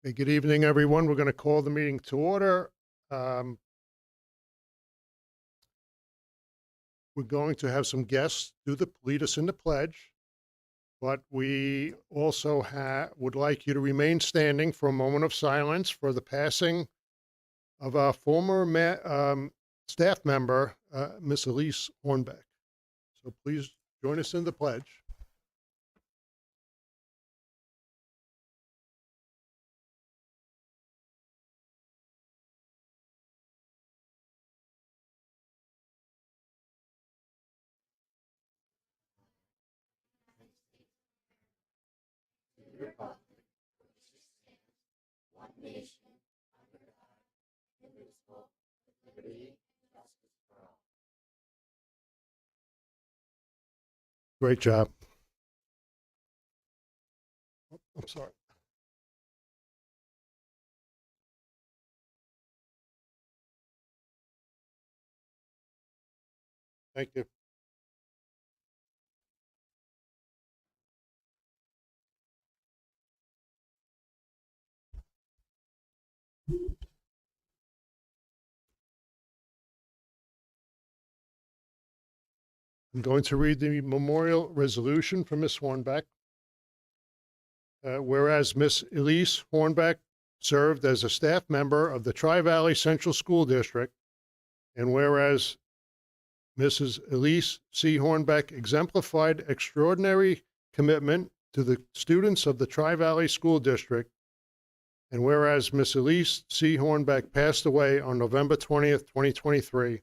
Hey, good evening, everyone. We're going to call the meeting to order. Um, we're going to have some guests lead us in the pledge, but we also would like you to remain standing for a moment of silence for the passing of our former staff member, Miss Elise Hornbeck. So please join us in the pledge. Great job. I'm sorry. Thank you. I'm going to read the memorial resolution for Miss Hornbeck. Whereas Miss Elise Hornbeck served as a staff member of the Tri-Valley Central School District, and whereas Mrs. Elise C. Hornbeck exemplified extraordinary commitment to the students of the Tri-Valley School District, and whereas Miss Elise C. Hornbeck passed away on November 20th, 2023,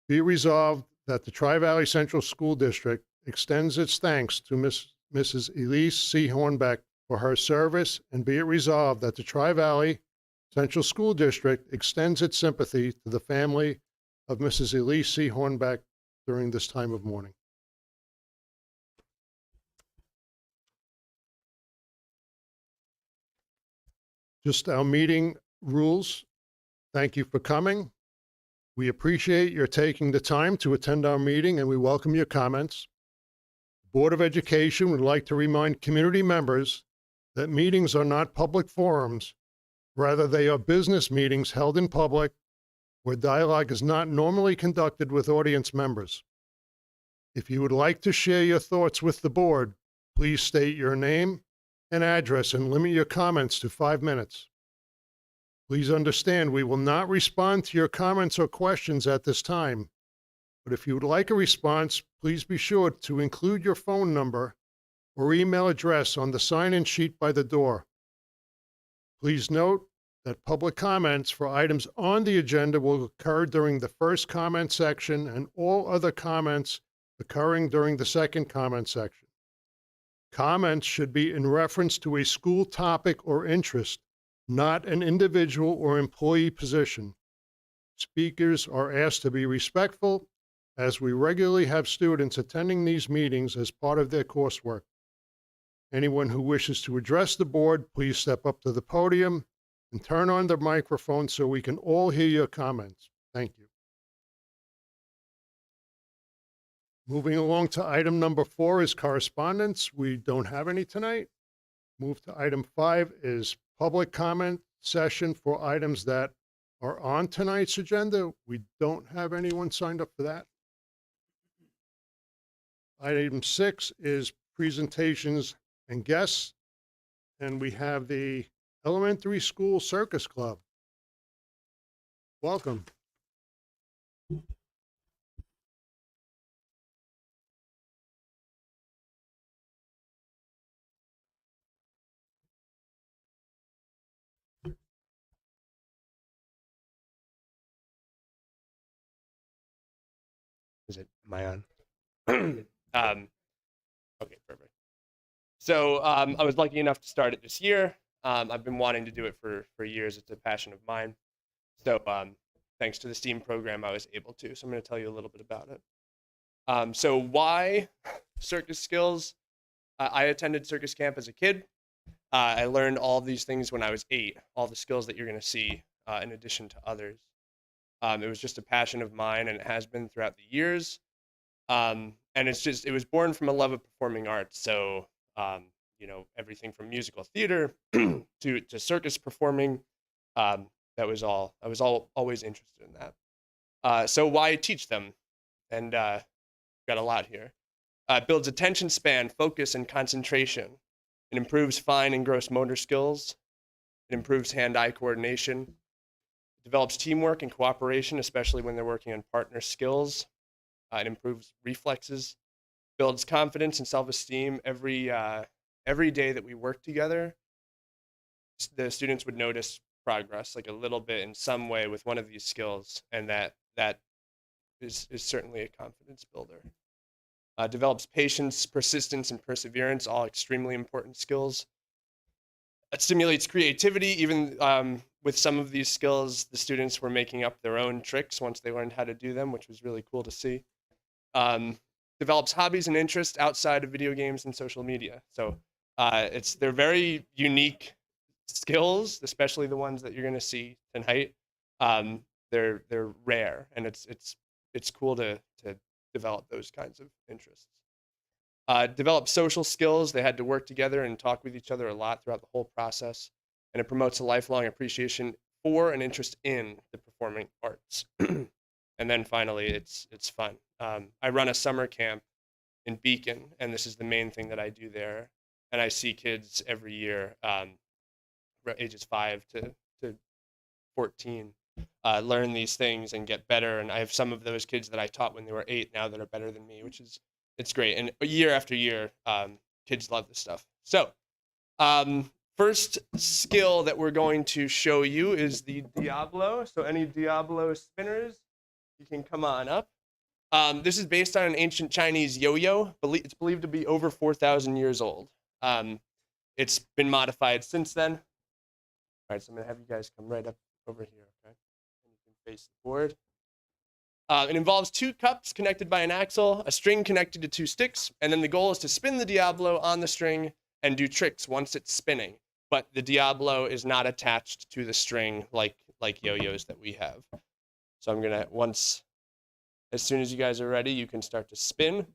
be it resolved that the Tri-Valley Central School District extends its thanks to Mrs. Elise C. Hornbeck for her service, and be it resolved that the Tri-Valley Central School District extends its sympathy to the family of Mrs. Elise C. Hornbeck during this time of mourning. Just our meeting rules. Thank you for coming. We appreciate your taking the time to attend our meeting, and we welcome your comments. The Board of Education would like to remind community members that meetings are not public forums. Rather, they are business meetings held in public where dialogue is not normally conducted with audience members. If you would like to share your thoughts with the board, please state your name and address and limit your comments to 5 minutes. Please understand we will not respond to your comments or questions at this time, but if you would like a response, please be sure to include your phone number or email address on the sign-in sheet by the door. Please note that public comments for items on the agenda will occur during the first comment section and all other comments occurring during the second comment section. Comments should be in reference to a school topic or interest, not an individual or employee position. Speakers are asked to be respectful, as we regularly have students attending these meetings as part of their coursework. Anyone who wishes to address the board, please step up to the podium and turn on the microphone so we can all hear your comments. Thank you. Moving along to item number 4 is correspondence. We don't have any tonight. Move to item 5 is public comment session for items that are on tonight's agenda. We don't have anyone signed up for that. Item 6 is presentations and guests, and we have the Elementary School Circus Club. Welcome. Am I on? Okay, perfect. So I was lucky enough to start it this year. I've been wanting to do it for years. It's a passion of mine. So thanks to the STEAM program, I was able to. So I'm going to tell you a little bit about it. So why circus skills? I attended circus camp as a kid. I learned all of these things when I was 8, all the skills that you're going to see in addition to others. It was just a passion of mine, and it has been throughout the years. And it was born from a love of performing arts. So, everything from musical theater to circus performing. That was all. I was always interested in that. So why teach them? And got a lot here. Builds attention span, focus, and concentration. It improves fine and gross motor skills. It improves hand-eye coordination. It develops teamwork and cooperation, especially when they're working on partner skills. It improves reflexes. Builds confidence and self-esteem. Every day that we work together, the students would notice progress, like a little bit in some way with one of these skills, and that is certainly a confidence builder. Develops patience, persistence, and perseverance, all extremely important skills. It stimulates creativity. Even with some of these skills, the students were making up their own tricks once they learned how to do them, which was really cool to see. Develops hobbies and interests outside of video games and social media. So they're very unique skills, especially the ones that you're going to see tonight. They're rare, and it's cool to develop those kinds of interests. Develop social skills. They had to work together and talk with each other a lot throughout the whole process. And it promotes a lifelong appreciation for and interest in the performing arts. And then finally, it's fun. I run a summer camp in Beacon, and this is the main thing that I do there. And I see kids every year, ages 5 to 14, learn these things and get better. And I have some of those kids that I taught when they were 8 now that are better than me, it's great. And year after year, kids love this stuff. So first skill that we're going to show you is the Diablo. So any Diablo spinners, you can come on up. This is based on an ancient Chinese yo-yo. It's believed to be over 4,000 years old. It's been modified since then. All right, so I'm gonna have you guys come right up over here, okay? And you can face the board. It involves 2 cups connected by an axle, a string connected to 2 sticks, and then the goal is to spin the Diablo on the string and do tricks once it's spinning. But the Diablo is not attached to the string like yo-yos that we have. So I'm gonna, as soon as you guys are ready, you can start to spin,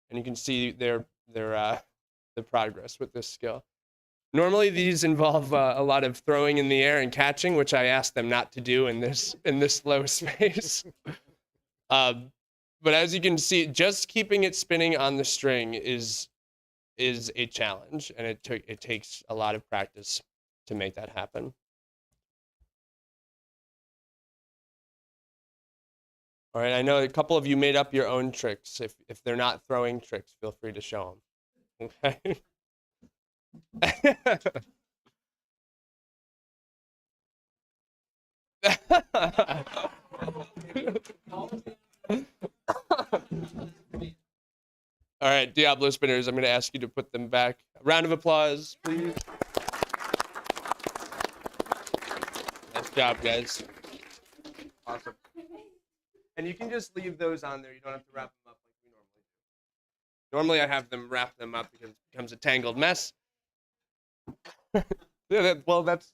and you can see the progress with this skill. Normally, these involve a lot of throwing in the air and catching, which I asked them not to do in this low space. But as you can see, just keeping it spinning on the string is a challenge, and it takes a lot of practice to make that happen. All right, I know a couple of you made up your own tricks. If they're not throwing tricks, feel free to show them. Okay. All right, Diablo spinners, I'm going to ask you to put them back. A round of applause, please. Nice job, guys. Awesome. And you can just leave those on there. You don't have to wrap them up like we normally do. Normally, I have them wrap them up because it becomes a tangled mess. Yeah,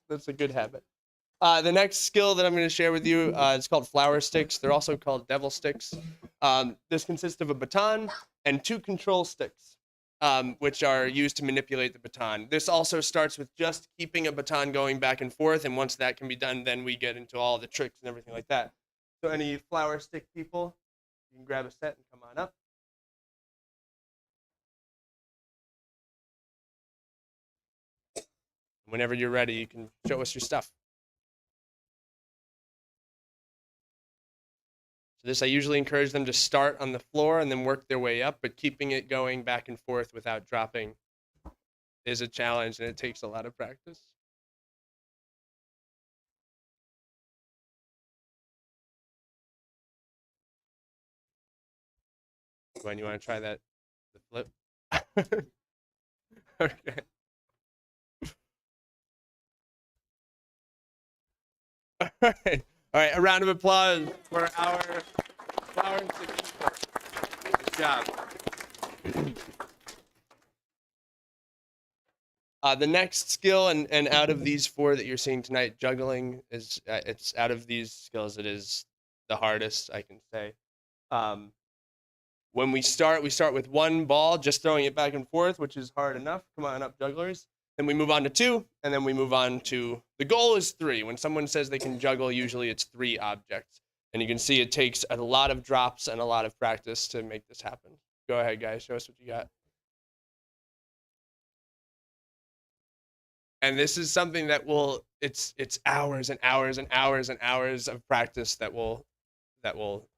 that's a good habit. The next skill that I'm going to share with you is called flower sticks. They're also called devil sticks. This consists of a baton and 2 control sticks, which are used to manipulate the baton. This also starts with just keeping a baton going back and forth, and once that can be done, then we get into all the tricks and everything like that. So any flower stick people, you can grab a set and come on up. Whenever you're ready, you can show us your stuff. So this, I usually encourage them to start on the floor and then work their way up, but keeping it going back and forth without dropping is a challenge, and it takes a lot of practice. When you want to try that, the flip? Okay. All right. All right, a round of applause for our flower and stick people. Good job. The next skill, and out of these 4 that you're seeing tonight, juggling is it's out of these skills, it is the hardest, I can say. When we start with one ball, just throwing it back and forth, which is hard enough. Come on up, jugglers. Then we move on to 2, and then we move on to, the goal is 3. When someone says they can juggle, usually it's 3 objects. And you can see it takes a lot of drops and a lot of practice to make this happen. Go ahead, guys. Show us what you got. And this is something that will, it's hours and hours and hours and hours of practice that will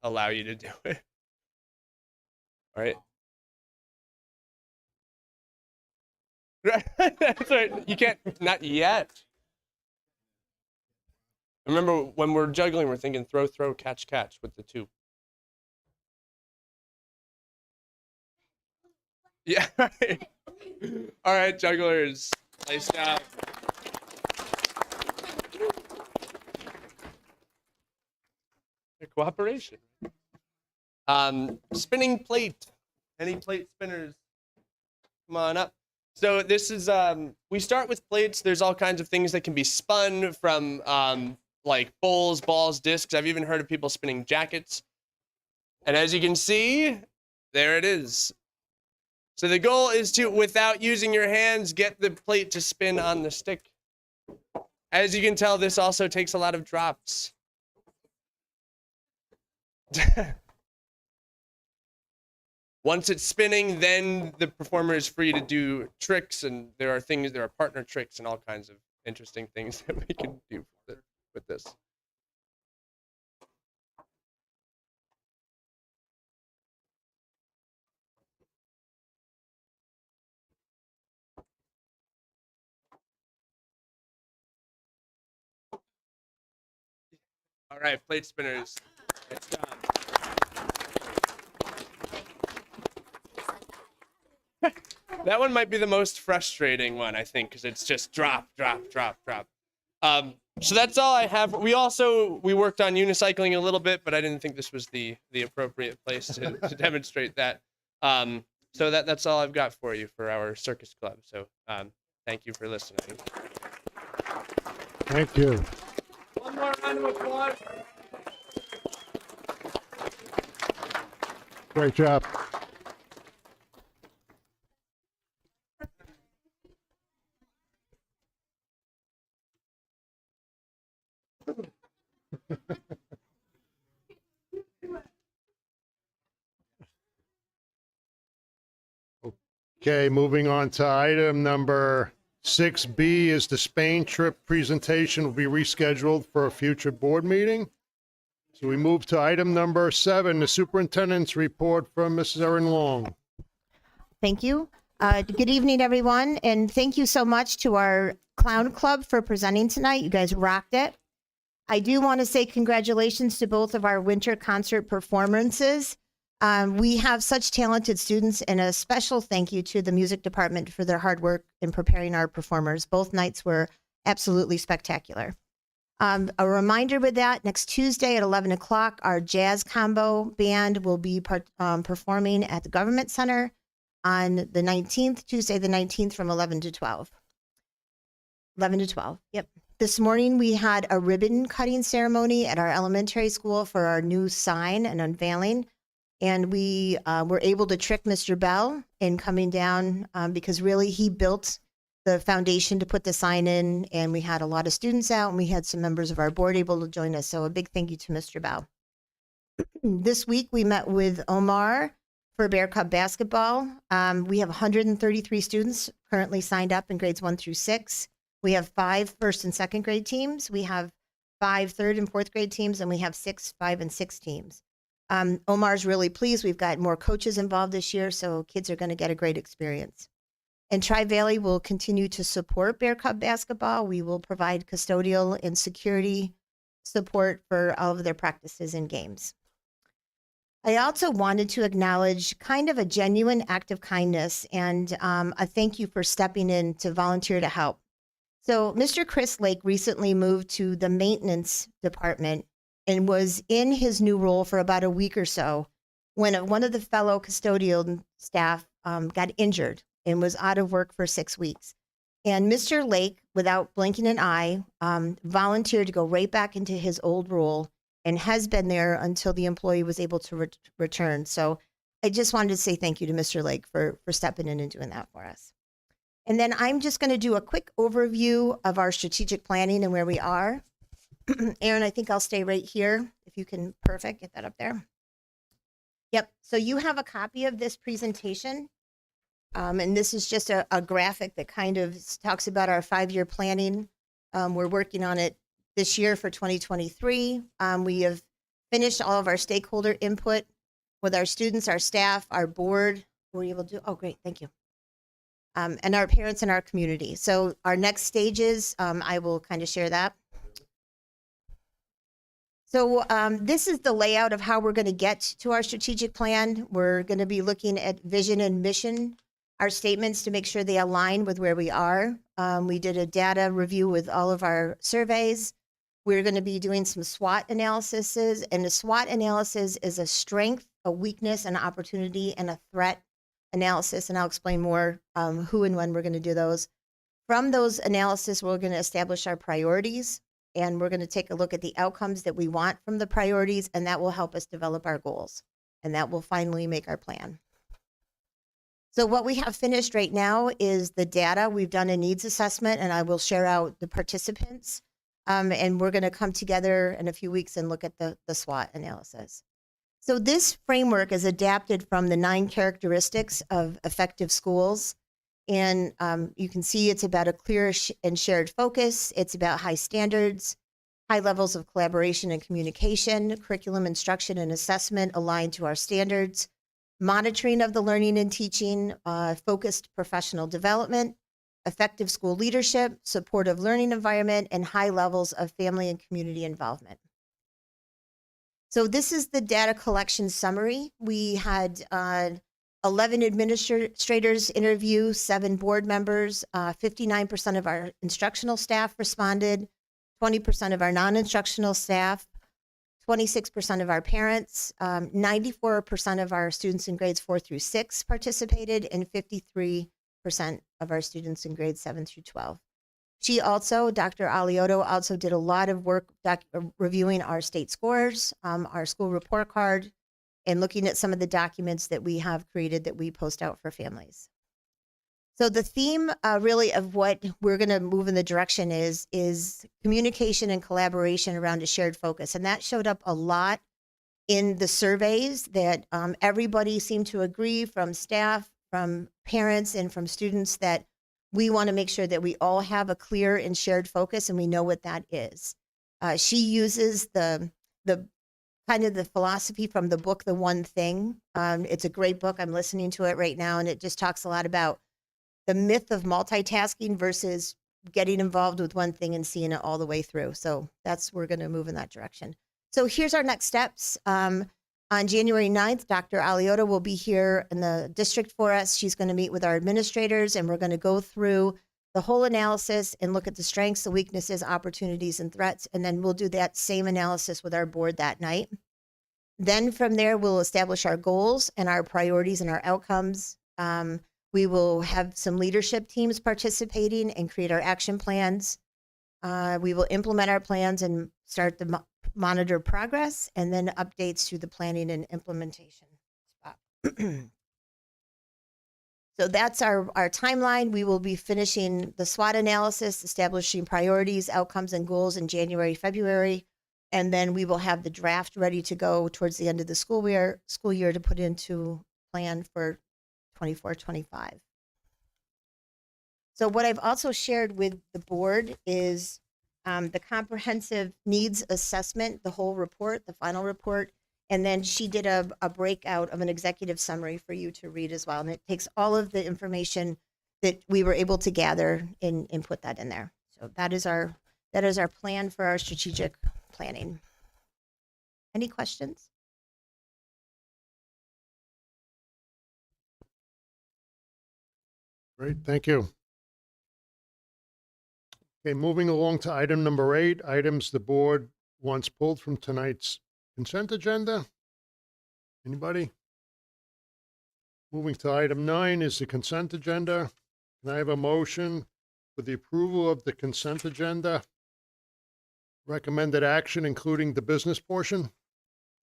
allow you to do it. All right. That's right. You can't, not yet. Remember, when we're juggling, we're thinking throw, throw, catch, catch with the 2. Yeah, right. All right, jugglers. Nice job. Cooperation. Spinning plate. Any plate spinners? Come on up. So this is, we start with plates. There's all kinds of things that can be spun from like bowls, balls, discs. I've even heard of people spinning jackets. And as you can see, there it is. So the goal is to, without using your hands, get the plate to spin on the stick. As you can tell, this also takes a lot of drops. Once it's spinning, then the performer is free to do tricks, and there are partner tricks and all kinds of interesting things that we can do with this. All right, plate spinners. Nice job. That one might be the most frustrating one, I think, because it's just drop, drop, drop, drop. So that's all I have. We worked on unicycling a little bit, but I didn't think this was the appropriate place to demonstrate that. So that's all I've got for you for our circus club. So thank you for listening. Thank you. One more round of applause. Great job. Okay, moving on to item number 6B is the Spain trip presentation will be rescheduled for a future board meeting. So we move to item number 7, the superintendent's report from Mrs. Erin Long. Thank you. Good evening, everyone, and thank you so much to our clown club for presenting tonight. You guys rocked it. I do want to say congratulations to both of our winter concert performances. We have such talented students, and a special thank you to the music department for their hard work in preparing our performers. Both nights were absolutely spectacular. A reminder with that, next Tuesday at 11 o'clock, our jazz combo band will be performing at the Government Center on the 19th, Tuesday the 19th from 11 to 12. 11 to 12, yep. This morning we had a ribbon cutting ceremony at our elementary school for our new sign and unveiling. And we were able to trick Mr. Bell in coming down because really he built the foundation to put the sign in, and we had a lot of students out, and we had some members of our board able to join us. So a big thank you to Mr. Bell. This week we met with Omar for Bear Cub basketball. We have 133 students currently signed up in grades 1 through 6. We have 5 first and second grade teams. We have 5 third and fourth grade teams, and we have 6 5 and 6 teams. Omar's really pleased. We've got more coaches involved this year, so kids are going to get a great experience. And Tri-Valley will continue to support Bear Cub basketball. We will provide custodial and security support for all of their practices and games. I also wanted to acknowledge kind of a genuine act of kindness and a thank you for stepping in to volunteer to help. So Mr. Chris Lake recently moved to the maintenance department and was in his new role for about a week or so when one of the fellow custodial staff got injured and was out of work for 6 weeks. And Mr. Lake, without blinking an eye, volunteered to go right back into his old role and has been there until the employee was able to return. So I just wanted to say thank you to Mr. Lake for stepping in and doing that for us. And then I'm just going to do a quick overview of our strategic planning and where we are. Aaron, I think I'll stay right here. If you can, perfect, get that up there. Yep, so you have a copy of this presentation. And this is just a graphic that kind of talks about our 5-year planning. We're working on it this year for 2023. We have finished all of our stakeholder input with our students, our staff, our board. Were you able to do? Oh, great, thank you. And our parents and our community. So our next stages, I will kind of share that. So this is the layout of how we're going to get to our strategic plan. We're going to be looking at vision and mission, our statements to make sure they align with where we are. We did a data review with all of our surveys. We're going to be doing some SWOT analyses, and the SWOT analysis is a strength, a weakness, an opportunity, and a threat analysis, and I'll explain more who and when we're going to do those. From those analysis, we're going to establish our priorities, and we're going to take a look at the outcomes that we want from the priorities, and that will help us develop our goals, and that will finally make our plan. So what we have finished right now is the data. We've done a needs assessment, and I will share out the participants, and we're going to come together in a few weeks and look at the SWOT analysis. So this framework is adapted from the 9 characteristics of effective schools. And you can see it's about a clear and shared focus. It's about high standards, high levels of collaboration and communication, curriculum instruction and assessment aligned to our standards, monitoring of the learning and teaching, focused professional development, effective school leadership, supportive learning environment, and high levels of family and community involvement. So this is the data collection summary. We had 11 administrators interview, 7 board members, 59% of our instructional staff responded, 20% of our non-instructional staff, 26% of our parents, 94% of our students in grades 4 through 6 participated, and 53% of our students in grades 7 through 12. She also, Dr. Aliotto, also did a lot of work reviewing our state scores, our school report card, and looking at some of the documents that we have created that we post out for families. So the theme really of what we're going to move in the direction is communication and collaboration around a shared focus. And that showed up a lot in the surveys that everybody seemed to agree, from staff, from parents, and from students, that we want to make sure that we all have a clear and shared focus, and we know what that is. She uses the kind of the philosophy from the book, The One Thing. It's a great book. I'm listening to it right now, and it just talks a lot about the myth of multitasking versus getting involved with one thing and seeing it all the way through. So we're going to move in that direction. So here's our next steps. On January 9th, Dr. Aliotto will be here in the district for us. She's going to meet with our administrators, and we're going to go through the whole analysis and look at the strengths, the weaknesses, opportunities, and threats. And then we'll do that same analysis with our board that night. Then from there, we'll establish our goals and our priorities and our outcomes. We will have some leadership teams participating and create our action plans. We will implement our plans and start the monitor progress, and then updates to the planning and implementation spot. So that's our timeline. We will be finishing the SWOT analysis, establishing priorities, outcomes, and goals in January, February, and then we will have the draft ready to go towards the end of the school year to put into plan for 24-25. So what I've also shared with the board is the comprehensive needs assessment, the whole report, the final report, and then she did a breakout of an executive summary for you to read as well. And it takes all of the information that we were able to gather and put that in there. So that is our plan for our strategic planning. Any questions? Great, thank you. Okay, moving along to item number 8, items the board wants pulled from tonight's consent agenda. Anybody? Moving to item 9 is the consent agenda. Can I have a motion for the approval of the consent agenda? Recommended action, including the business portion?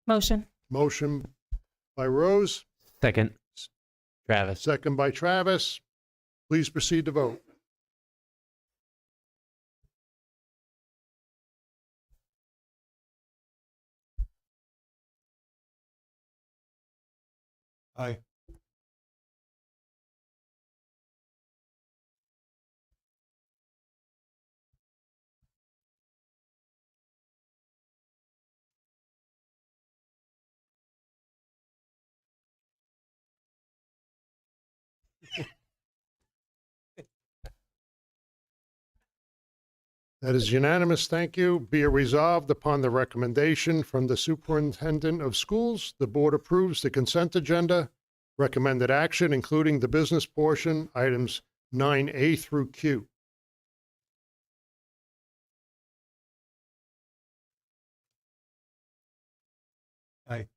Motion. Motion by Rose, Second. Travis. Second by Travis. Please proceed to vote. Aye. That is unanimous. Thank you. Be it resolved upon the recommendation from the superintendent of schools, the board approves the consent agenda, recommended action, including the business portion, items 9A through Q. Aye.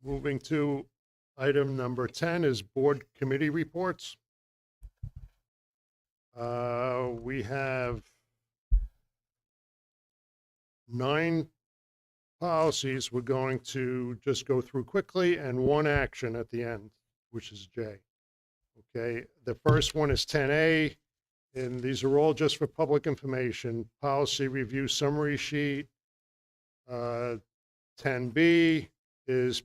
Moving to item number 10 is board committee reports. We have 9 policies we're going to just go through quickly and 1 action at the end, which is J. Okay, the first one is 10A, and these are all just for public information. Policy review summary sheet. 10B is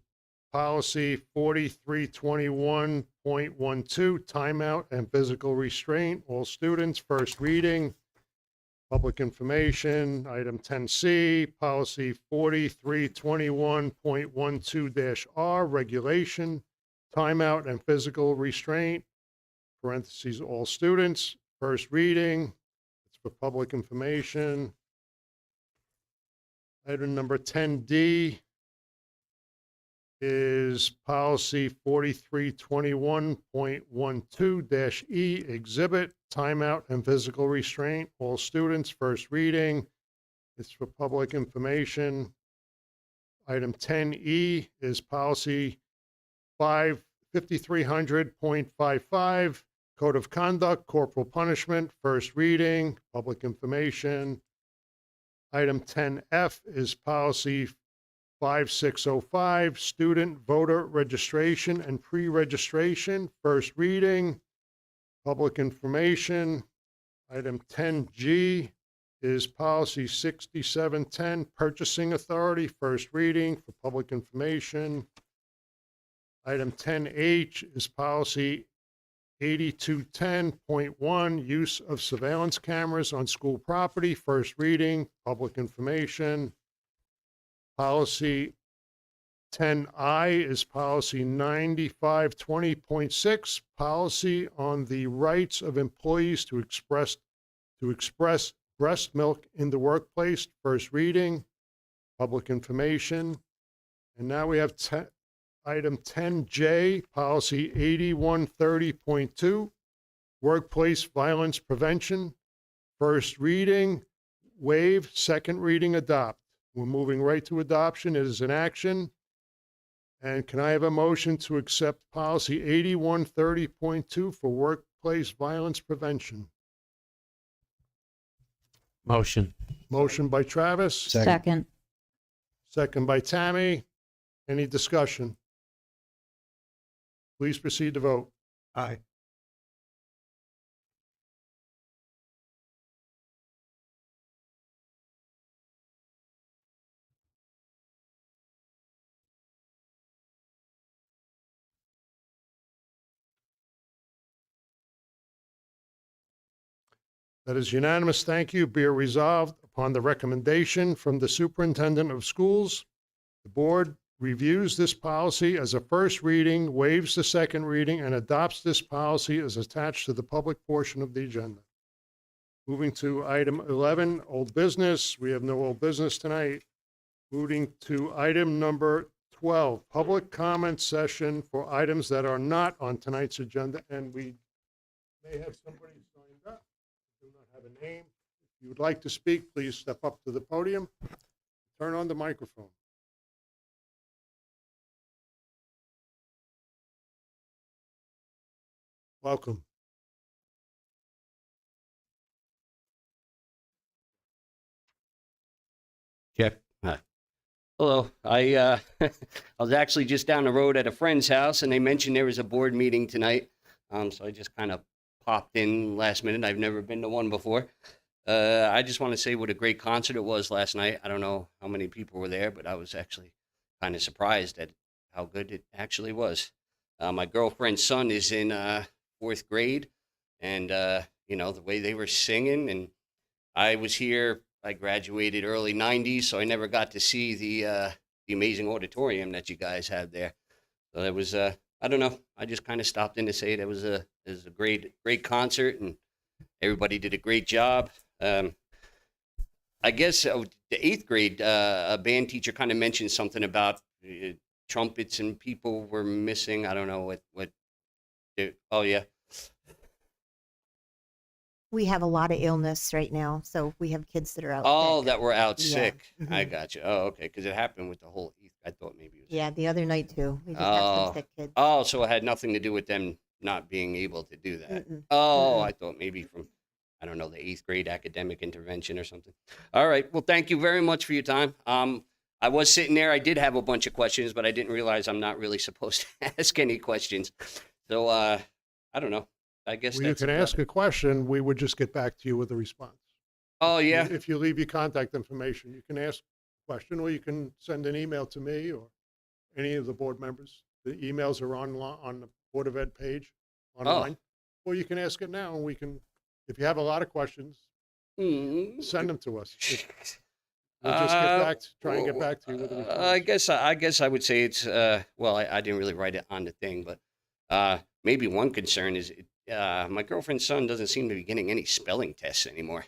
policy 4321.12, timeout and physical restraint, all students, first reading. Public information, item 10C, policy 4321.12-R, regulation, timeout and physical restraint, parentheses, all students, first reading. It's for public information. Item number 10D is policy 4321.12-E, exhibit, timeout and physical restraint, all students, first reading. It's for public information. Item 10E is policy 5300.55, code of conduct, corporal punishment, first reading, public information. Item 10F is policy 5605, student voter registration and pre-registration, first reading, public information. Item 10G is policy 6710, purchasing authority, first reading, for public information. Item 10H is policy 8210.1, use of surveillance cameras on school property, first reading, public information. Policy 10I is policy 9520.6, policy on the rights of employees to express breast milk in the workplace, first reading, public information. And now we have item 10J, policy 8130.2, workplace violence prevention, first reading, waive, second reading, adopt. We're moving right to adoption. It is an action. And can I have a motion to accept policy 8130.2 for workplace violence prevention? Motion. Motion by Travis, Second. second by Tammy. Any discussion? Please proceed to vote. Aye. That is unanimous. Thank you. Be it resolved upon the recommendation from the superintendent of schools, the board reviews this policy as a first reading, waives the second reading, and adopts this policy as attached to the public portion of the agenda. Moving to item 11, old business. We have no old business tonight. Moving to item number 12, public comment session for items that are not on tonight's agenda, and we may have somebody signed up. Do not have a name. If you would like to speak, please step up to the podium. Turn on the microphone. Welcome. Check. Hi. Hello. I was actually just down the road at a friend's house, and they mentioned there was a board meeting tonight. So I just kind of popped in last minute. I've never been to one before. I just want to say what a great concert it was last night. I don't know how many people were there, but I was actually kind of surprised at how good it actually was. My girlfriend's son is in fourth grade, and the way they were singing, and I was here. I graduated early '90s, so I never got to see the amazing auditorium that you guys had there. So it was I don't know. I just kind of stopped in to say it was a great concert, and everybody did a great job. I guess the eighth grade a band teacher kind of mentioned something about trumpets and people were missing. I don't know what. Oh yeah. We have a lot of illness right now, so we have kids that are out Oh, sick. that were out Yeah. sick. I Mhm. got you. Oh, okay. Because it happened with the whole. I thought maybe it was. Yeah, the other night too. We just have Oh. some sick kids. Oh, so it had nothing to do with them not being able to do that. Mm-mm. Oh, Mm-mm. I thought maybe from, I don't know, the eighth grade academic intervention or something. All right. Well, thank you very much for your time. I was sitting there. I did have a bunch of questions, but I didn't realize I'm not really supposed to ask any questions. So, I don't know. I guess Well, you that's can about ask it. a question. We would just get back to you with a response. Oh, yeah. If you leave your contact information, you can ask a question, or you can send an email to me or any of the board members. The emails are on the Board of Ed page Oh. online. Or you can ask it now, and we can, if you have a lot of questions, Mm. send them to us. We'll just get back, try and get back to you with a response. I guess I would say it's well, I didn't really write it on the thing, but maybe one concern is my girlfriend's son doesn't seem to be getting any spelling tests anymore.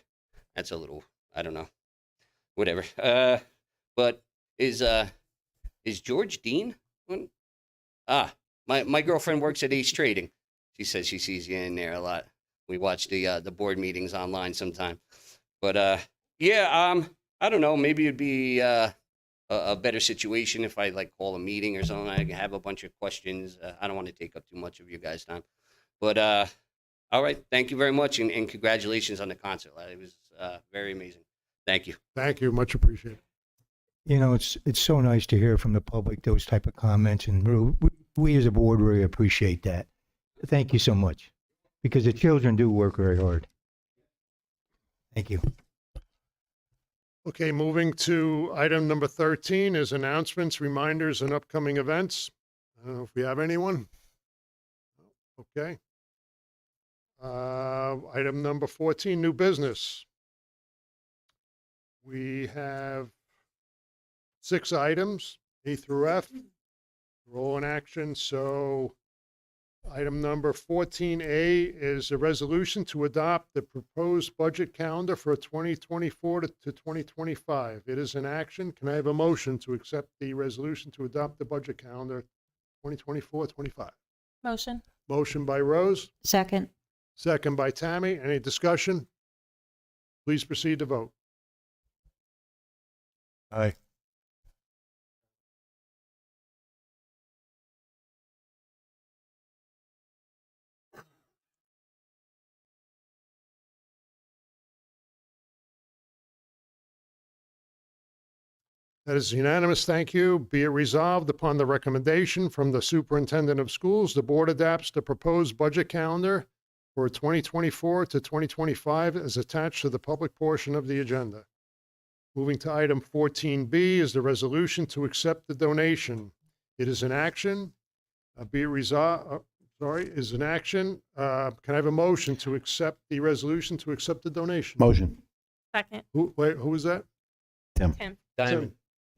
That's a little, I don't know, whatever. But is George Dean on? My girlfriend works at Ace Trading. She says she sees you in there a lot. We watch the board meetings online sometime. But yeah, I don't know. Maybe it'd be a better situation if I like call a meeting or something. I can have a bunch of questions. I don't want to take up too much of your guys' time. But all right, thank you very much, and congratulations on the concert. It was very amazing. Thank you. Thank you, much appreciated. You know, it's so nice to hear from the public those type of comments, and we as a board really appreciate that. Thank you so much, because the children do work very hard. Thank you. Okay, moving to item number 13 is announcements, reminders, and upcoming events. I don't know if we have anyone. Okay. Item number 14, new business. We have 6 items, A through F. They're all in action. So item number 14A is a resolution to adopt the proposed budget calendar for 2024 to 2025. It is in action. Can I have a motion to accept the resolution to adopt the budget calendar 2024-25? Motion. Motion by Rose, Second. second by Tammy. Any discussion? Please proceed to vote. Aye. That is unanimous. Thank you. Be it resolved upon the recommendation from the superintendent of schools, the board adapts the proposed budget calendar for 2024 to 2025 as attached to the public portion of the agenda. Moving to item 14B is the resolution to accept the donation. It is in action. Be it resolved, is in action. Can I have a motion to accept the resolution to accept the donation? Motion. Second. Wait, who was that? Tim. Diamond. Tim.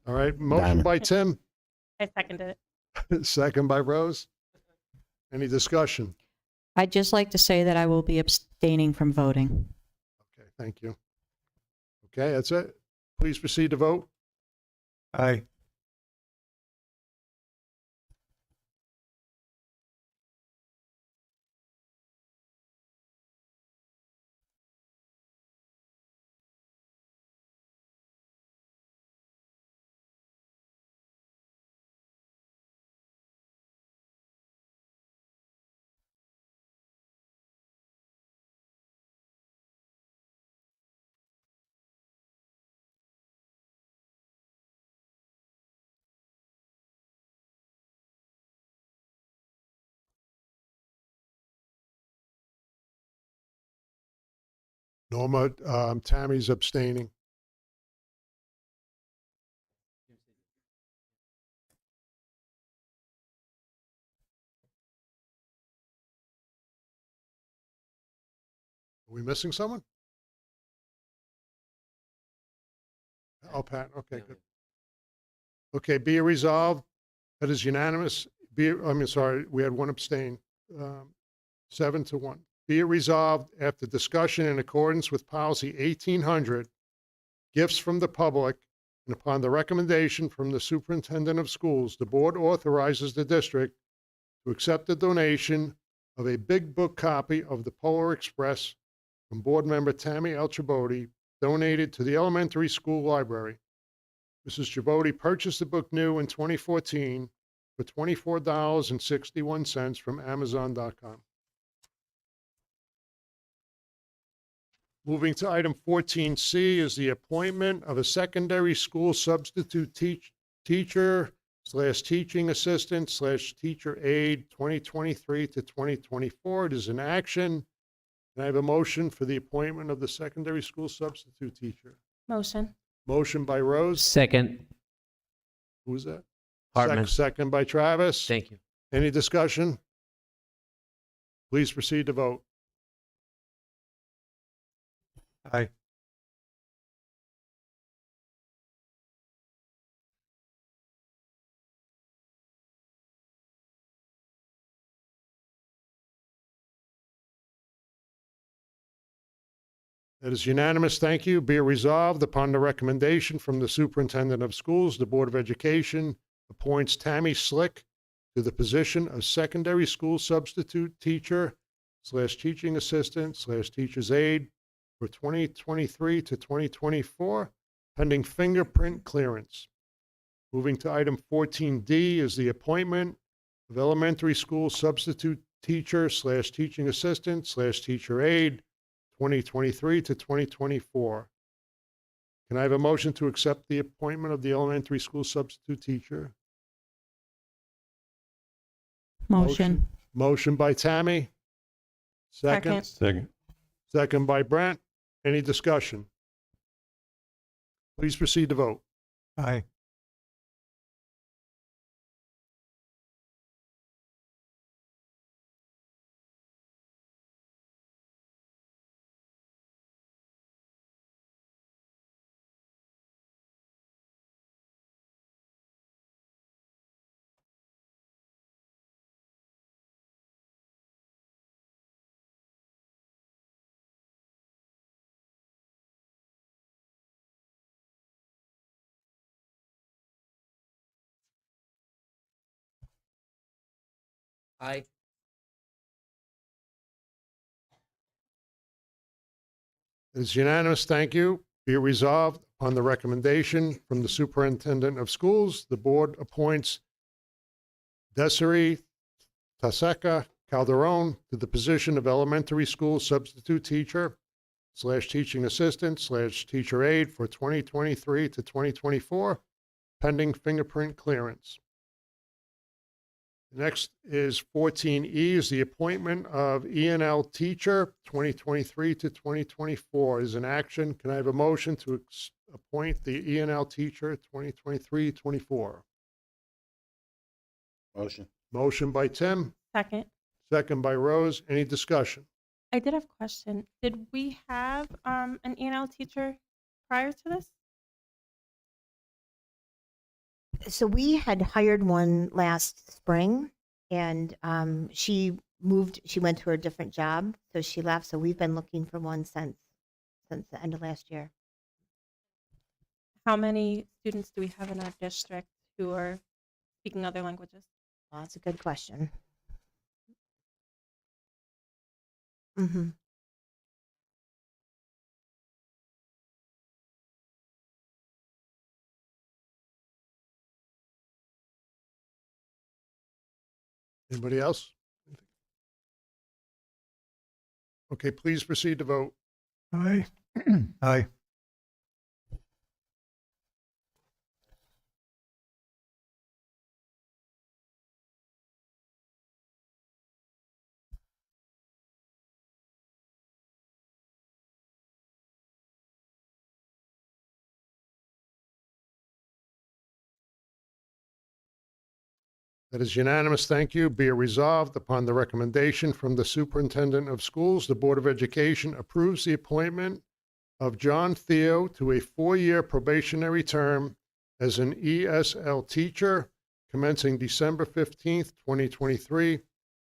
All right, motion Diamond. by Tim, I seconded it. second by Rose. Any discussion? I'd just like to say that I will be abstaining from voting. Okay, thank you. Okay, that's it. Please proceed to vote. Aye. Norma, Tammy's abstaining. Are we missing someone? Oh, Pat, okay, good. Okay, be it resolved, that is unanimous. We had one abstain, 7-1. Be it resolved, after discussion in accordance with policy 1800, gifts from the public, and upon the recommendation from the superintendent of schools, the board authorizes the district to accept the donation of a big book copy of the Polar Express from board member Tammy Elchibodi, donated to the elementary school library. Mrs. Chibodi purchased the book new in 2014 for $24.61 from Amazon.com. Moving to item 14C is the appointment of a secondary school substitute teacher / teaching assistant / teacher aide 2023 to 2024. It is an action. Can I have a motion for the appointment of the secondary school substitute teacher? Motion. Motion by Rose. Second. Who was that? Hartman. Second by Travis. Thank you. Any discussion? Please proceed to vote. Aye. That is unanimous. Thank you. Be it resolved, upon the recommendation from the superintendent of schools, the Board of Education appoints Tammy Slick to the position of secondary school substitute teacher / teaching assistant / teacher's aide for 2023 to 2024, pending fingerprint clearance. Moving to item 14D is the appointment of elementary school substitute teacher / teaching assistant / teacher aide 2023 to 2024. Can I have a motion to accept the appointment of the elementary school substitute teacher? Motion. Motion by Tammy. Second. Second by Brent. Any discussion? Please proceed to vote. Aye. Aye. It is unanimous. Thank you. Be it resolved, on the recommendation from the superintendent of schools, the board appoints Desiree Taseka Calderon to the position of elementary school substitute teacher / teaching assistant / teacher aide for 2023 to 2024, pending fingerprint clearance. Next is 14E is the appointment of E&L teacher 2023 to 2024 is an action. Can I have a motion to appoint the E&L teacher 2023-24? Motion. Motion by Tim, Second. second by Rose. Any discussion? I did have a question. Did we have an E&L teacher prior to this? So we had hired one last spring, and she went to her different job, so she left. So we've been looking for one since the end of last year. How many students do we have in our district who are speaking other languages? Well, that's a good question. Mm-hmm. Anybody else? Okay, please proceed to vote. Aye. Aye. That is unanimous. Thank you. Be it resolved, upon the recommendation from the Superintendent of Schools, the Board of Education approves the appointment of John Theo to a 4-year probationary term as an ESL teacher commencing December 15th, 2023,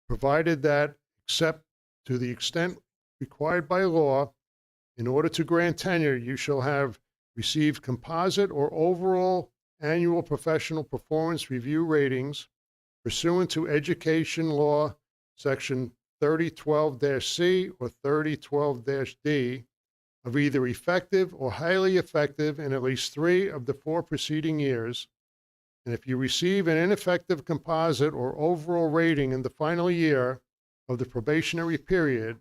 provided that, except to the extent required by law, in order to grant tenure, you shall have received composite or overall annual professional performance review ratings pursuant to Education Law, Section 3012-C or 3012-D, of either effective or highly effective in at least 3 of the 4 preceding years. And if you receive an ineffective composite or overall rating in the final year of the probationary period,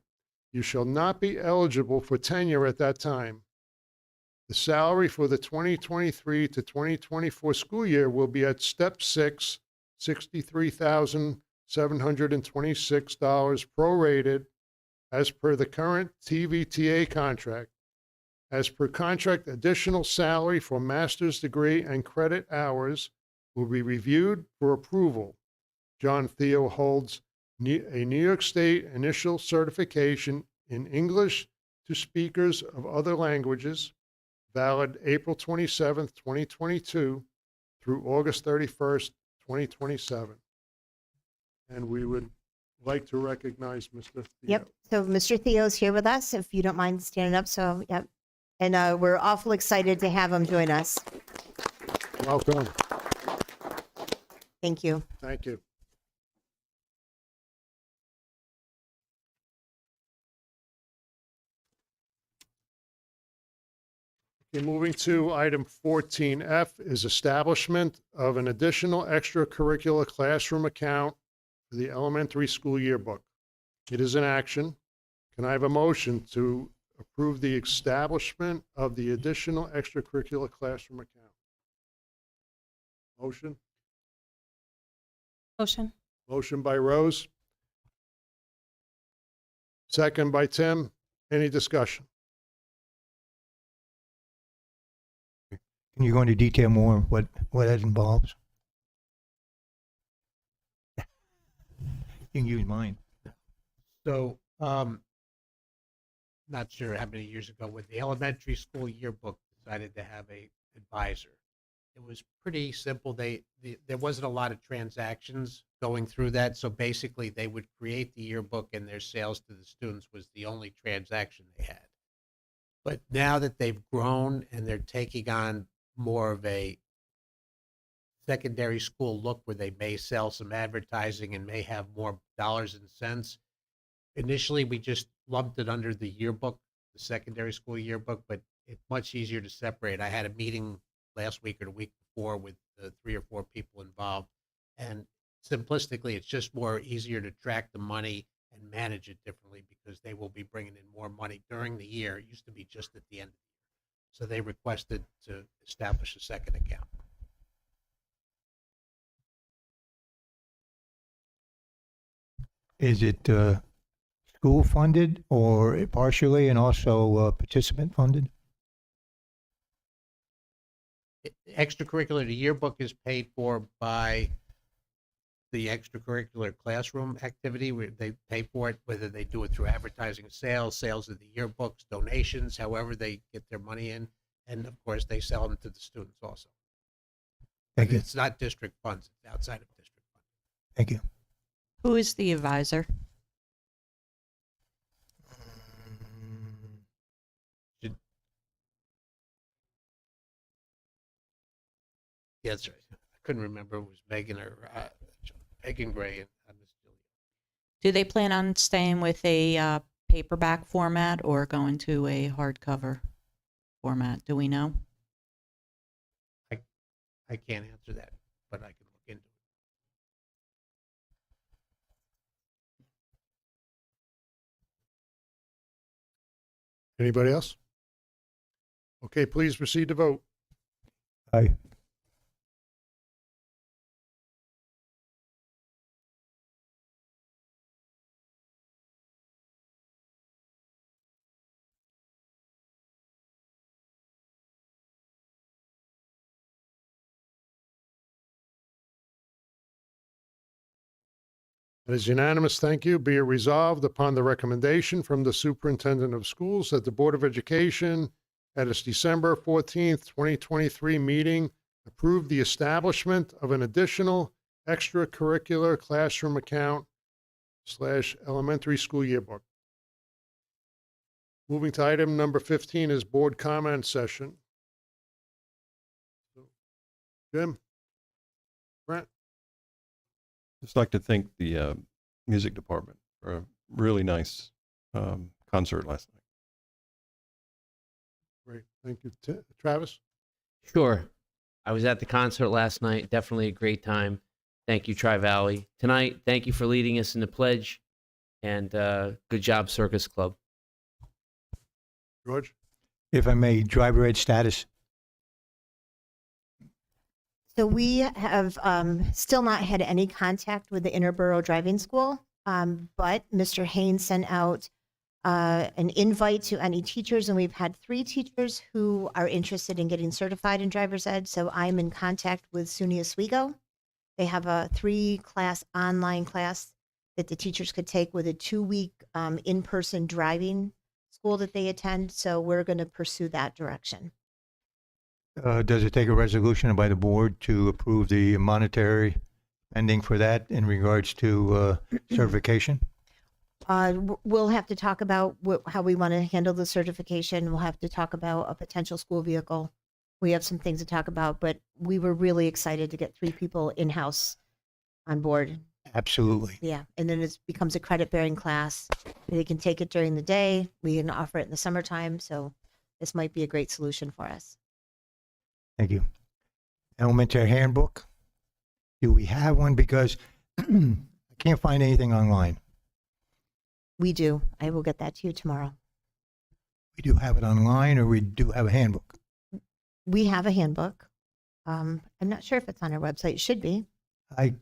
you shall not be eligible for tenure at that time. The salary for the 2023 to 2024 school year will be at Step 6, $63,726 prorated as per the current TVTA contract. As per contract, additional salary for master's degree and credit hours will be reviewed for approval. John Theo holds a New York State initial certification in English to speakers of other languages, valid April 27th, 2022 through August 31st, 2027. And we would like to recognize Mr. Theo. Yep. So Mr. Theo's here with us, if you don't mind standing up. So, yep. And we're awful excited to have him join us. Welcome. Thank you. Thank you. Okay, moving to item 14F is establishment of an additional extracurricular classroom account for the elementary school yearbook. It is an action. Can I have a motion to approve the establishment of the additional extracurricular classroom account? Motion? Motion. Motion by Rose. Second by Tim. Any discussion? Can you go into detail more what that involves? You can use mine. So, not sure how many years ago when the elementary school yearbook decided to have a advisor. It was pretty simple. There wasn't a lot of transactions going through that. So basically they would create the yearbook and their sales to the students was the only transaction they had. But now that they've grown and they're taking on more of a secondary school look where they may sell some advertising and may have more dollars and cents. Initially, we just lumped it under the yearbook, the secondary school yearbook, but it's much easier to separate. I had a meeting last week or the week before with 3 or 4 people involved, and simplistically, it's just more easier to track the money and manage it differently because they will be bringing in more money during the year. It used to be just at the end of the year. So they requested to establish a second account. Is it school funded or partially and also participant funded? Extracurricular, the yearbook is paid for by the extracurricular classroom activity where they pay for it, whether they do it through advertising, sales of the yearbooks, donations, however they get their money in. And of course, they sell them to the students also. Thank you. It's not district funds, it's outside of district funds. Thank you. Who is the advisor? Yeah, that's right. I couldn't remember if it was Megan or Megan Gray and Miss Julia. Do they plan on staying with a paperback format or going to a hardcover format? Do we know? I can't answer that, but I can look into it. Anybody else? Okay, please proceed to vote. Aye. It is unanimous. Thank you. Be it resolved upon the recommendation from the superintendent of schools that the Board of Education at its December 14th, 2023 meeting approved the establishment of an additional extracurricular classroom account / elementary school yearbook. Moving to item number 15 is board comment session. Jim? Brent? Just like to thank the music department for a really nice concert last night. Great. Thank you. Travis? Sure. I was at the concert last night. Definitely a great time. Thank you, Tri-Valley. Tonight, thank you for leading us in the pledge. And good job, Circus Club. George? If I may, driver ed status. So we have still not had any contact with the Interborough Driving School, but Mr. Haynes sent out an invite to any teachers, and we've had 3 teachers who are interested in getting certified in driver's ed. So I'm in contact with SUNY Oswego. They have a 3-class online class that the teachers could take with a 2-week in-person driving school that they attend. So we're going to pursue that direction. Does it take a resolution by the board to approve the monetary spending for that in regards to certification? We'll have to talk about how we want to handle the certification. We'll have to talk about a potential school vehicle. We have some things to talk about, but we were really excited to get 3 people in-house on board. Absolutely. Yeah, and then it becomes a credit-bearing class. They can take it during the day. We can offer it in the summertime, so this might be a great solution for us. Thank you. Elementary handbook. Do we have one? Because I can't find anything online. We do. I will get that to you tomorrow. We do have it online, or we do have a handbook? We have a handbook. I'm not sure if it's on our website. It should be. I've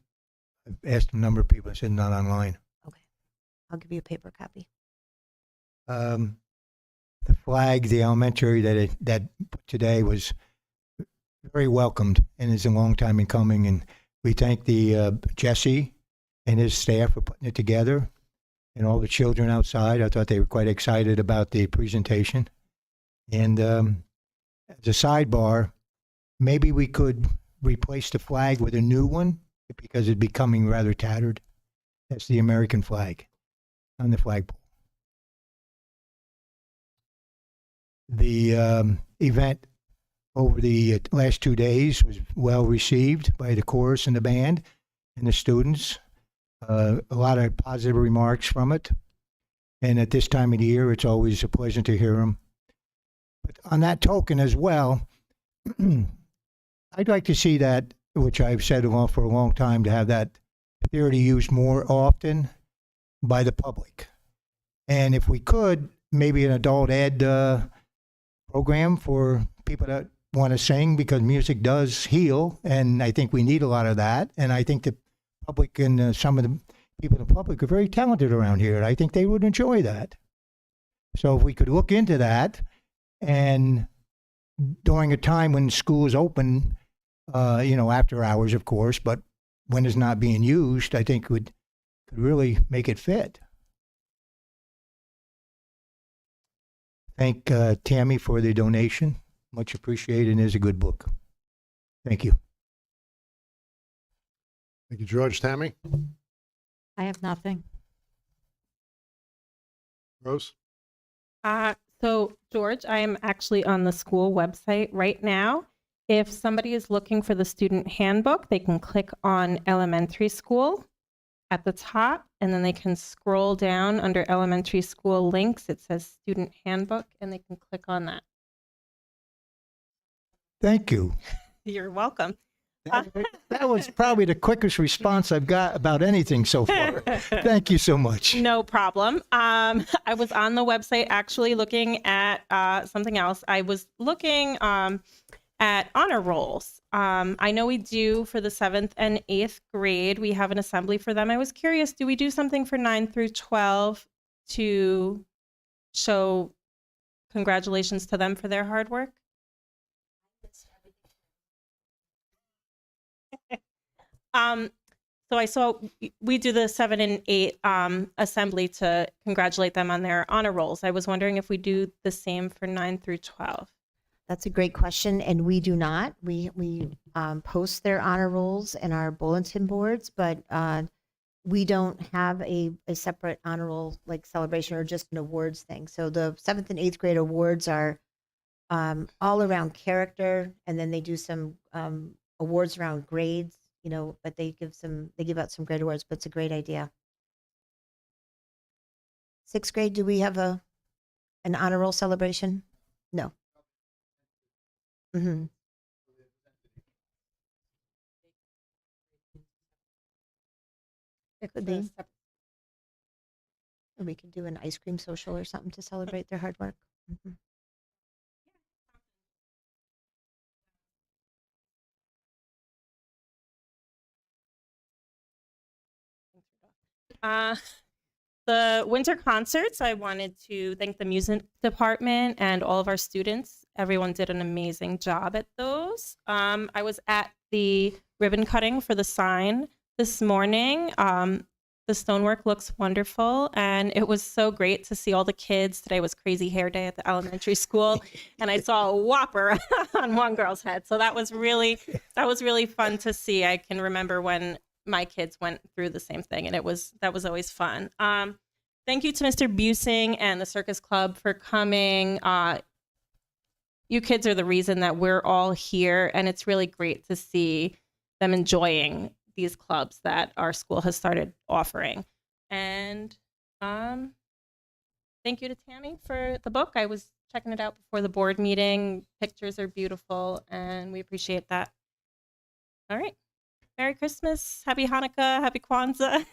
asked a number of people and said not online. Okay. I'll give you a paper copy. The flag, the elementary that today was very welcomed and is a long time in coming. And we thank the Jesse and his staff for putting it together, and all the children outside. I thought they were quite excited about the presentation. And as a sidebar, maybe we could replace the flag with a new one because it's becoming rather tattered. That's the American flag on the flagpole. The event over the last 2 days was well received by the chorus and the band and the students. A lot of positive remarks from it. And at this time of the year, it's always a pleasure to hear them. But on that token as well, I'd like to see that, which I've said for a long time, to have that theory used more often by the public. And if we could, maybe an adult ed program for people that want to sing, because music does heal, and I think we need a lot of that. And I think the public and some of the people in the public are very talented around here, and I think they would enjoy that. So if we could look into that, and during a time when school is open, after hours, of course, but when it's not being used, I think could really make it fit. Thank Tammy for the donation. Much appreciated, and is a good book. Thank you. Thank you, George. Tammy? I have nothing. Rose? So, George, I am actually on the school website right now. If somebody is looking for the student handbook, they can click on elementary school at the top, and then they can scroll down under elementary school links. It says student handbook, and they can click on that. Thank you. You're welcome. That was probably the quickest response I've got about anything so far. Thank you so much. No problem. I was on the website actually looking at something else. I was looking at honor rolls. I know we do for the 7th and 8th grade. We have an assembly for them. I was curious, do we do something for 9 through 12 to show congratulations to them for their hard work? So I saw we do the 7 and 8 assembly to congratulate them on their honor rolls. I was wondering if we do the same for 9 through 12. That's a great question, and we do not. We post their honor rolls in our bulletin boards, but we don't have a separate honor roll like celebration or just an awards thing. So the 7th and 8th grade awards are all around character, and then they do some awards around grades. But they give out some great awards. But it's a great idea. 6th grade, do we have an honor roll celebration? No. Mm-hmm. It could be. Or we could do an ice cream social or something to celebrate their hard work. Mhm. The winter concerts, I wanted to thank the music department and all of our students. Everyone did an amazing job at those. I was at the ribbon cutting for the sign this morning. The stonework looks wonderful, and it was so great to see all the kids. Today was crazy hair day at the elementary school, and I saw a whopper on one girl's head. So that was really fun to see. I can remember when my kids went through the same thing, and that was always fun. Thank you to Mr. Busing and the Circus Club for coming. You kids are the reason that we're all here, and it's really great to see them enjoying these clubs that our school has started offering. And thank you to Tammy for the book. I was checking it out before the board meeting. Pictures are beautiful, and we appreciate that. All right. Merry Christmas, Happy Hanukkah, Happy Kwanzaa.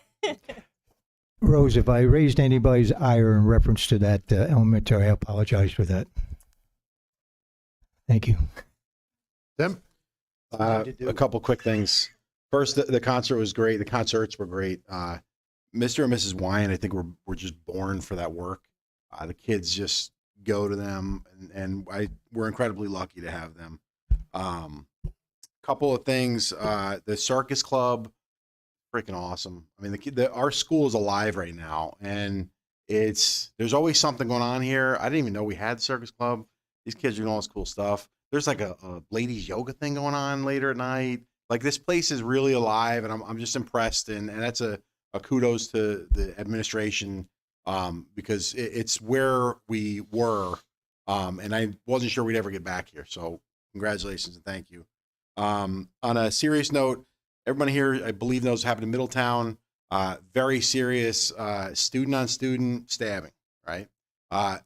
Rose, if I raised anybody's ire in reference to that elementary, I apologize for that. Thank you. Tim? A couple quick things. First, the concert was great. The concerts were great. Mr. and Mrs. Wine, I think, were just born for that work. The kids just go to them, and we're incredibly lucky to have them. Couple of things. The Circus Club, freaking awesome. I mean, our school is alive right now, and there's always something going on here. I didn't even know we had the Circus Club. These kids are doing all this cool stuff. There's like a ladies yoga thing going on later at night. Like, this place is really alive, and I'm just impressed, and that's a kudos to the administration, because it's where we were, and I wasn't sure we'd ever get back here. So congratulations and thank you. On a serious note, everybody here, I believe, knows what happened in Middletown. Very serious student-on-student stabbing, right?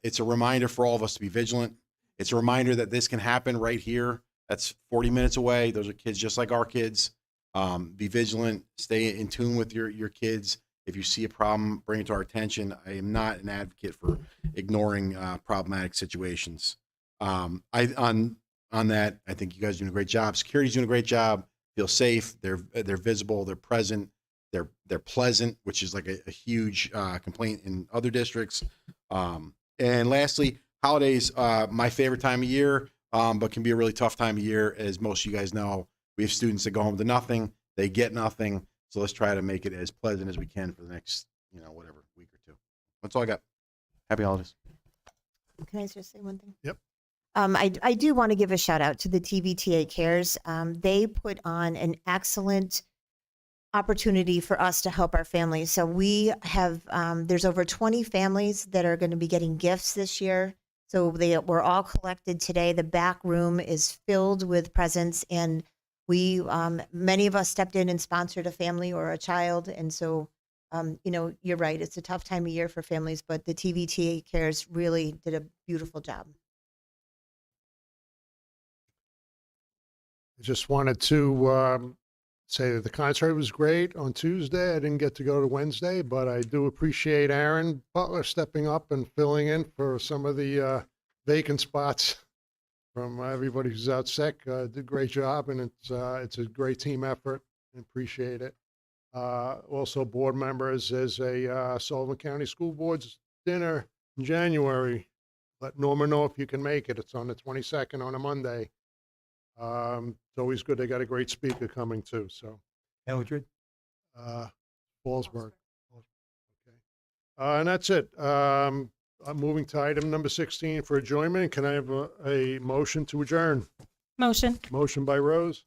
It's a reminder for all of us to be vigilant. It's a reminder that this can happen right here. That's 40 minutes away. Those are kids just like our kids. Be vigilant. Stay in tune with your kids. If you see a problem, bring it to our attention. I am not an advocate for ignoring problematic situations. On that, I think you guys are doing a great job. Security's doing a great job. Feel safe. They're visible. They're present. They're pleasant, which is like a huge complaint in other districts. And lastly, holidays, my favorite time of year, but can be a really tough time of year. As most of you guys know, we have students that go home to nothing. They get nothing. So let's try to make it as pleasant as we can for the next, whatever, week or two. That's all I got. Happy holidays. Can I just say one thing? Yep. I do want to give a shout out to the TVTA Cares. They put on an excellent opportunity for us to help our families. So we have, there's over 20 families that are going to be getting gifts this year. So they were all collected today. The back room is filled with presents, and we, many of us stepped in and sponsored a family or a child. And so, you're right. It's a tough time of year for families, but the TVTA Cares really did a beautiful job. I just wanted to say that the concert was great on Tuesday. I didn't get to go to Wednesday, but I do appreciate Aaron Butler stepping up and filling in for some of the vacant spots from everybody who's out sick. Did a great job, and it's a great team effort. I appreciate it. Also, board members, there's a Sullivan County School Board's dinner in January. Let Norma know if you can make it. It's on the 22nd on a Monday. It's always good. They got a great speaker coming too. So Eldred? Fallsburg. Okay. And that's it. I'm moving to item number 16 for adjournment. Can I have a motion to adjourn? Motion. Motion by Rose,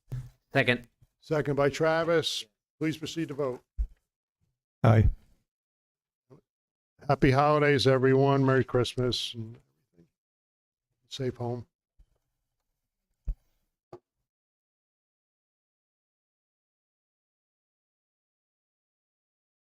Second. second by Travis. Please proceed to vote. Aye. Happy holidays, everyone. Merry Christmas and safe home.